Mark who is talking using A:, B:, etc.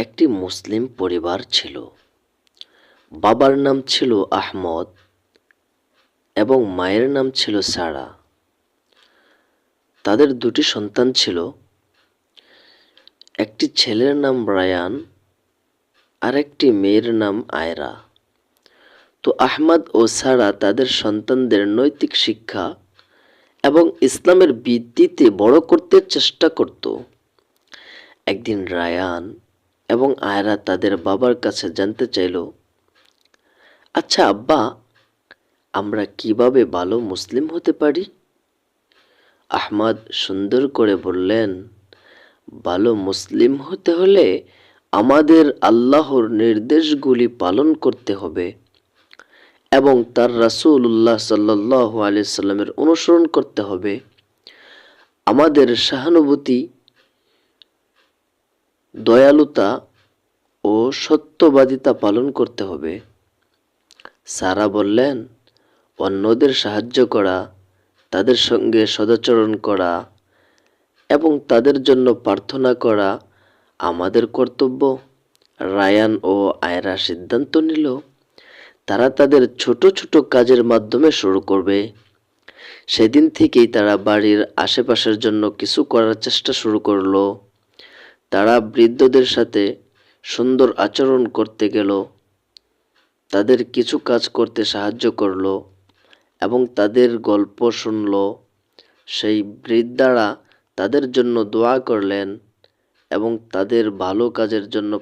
A: একটি মুসলিম পরিবার ছিল। বাবার নাম ছিল আহমদ এবং মায়ের নাম ছিল সারা। তাদের দুটি সন্তান ছিল, একটি ছেলের নাম রায়ান আর একটি মেয়ের নাম আয়রা। তো আহমদ ও সারা তাদের সন্তানদের নৈতিক শিক্ষা এবং ইসলামের ভিত্তিতে বড় করতে চেষ্টা করত। একদিন রায়ান এবং আয়রা তাদের বাবার কাছে জানতে চাইল, আচ্ছা আব্বা, আমরা কিভাবে ভালো মুসলিম হতে পারি? আহমদ সুন্দর করে বললেন, ভালো মুসলিম হতে হলে আমাদের আল্লাহর নির্দেশগুলি পালন করতে হবে এবং তার রাসূলুল্লাহ সাল্লাল্লাহু আলাইহি সাল্লামের অনুসরণ করতে হবে। আমাদের সহানুভূতি, দয়ালুতা ও সত্যবাদিতা পালন করতে হবে। সারা বললেন, অন্যদের সাহায্য করা, তাদের সঙ্গে সদাচরণ করা এবং তাদের জন্য প্রার্থনা করা আমাদের কর্তব্য। রায়ান ও আয়রা সিদ্ধান্ত নিল, তারা তাদের ছোট ছোট কাজের মাধ্যমে শুরু করবে। সেদিন থেকেই তারা বাড়ির আশেপাশের জন্য কিছু করার চেষ্টা শুরু করলো। তারা বৃদ্ধদের সাথে সুন্দর আচরণ করতে গেল, তাদের কিছু কাজ করতে সাহায্য করলো এবং তাদের গল্প শুনল। সেই বৃদ্ধারা তাদের জন্য দোয়া করলেন এবং তাদের ভালো কাজের জন্য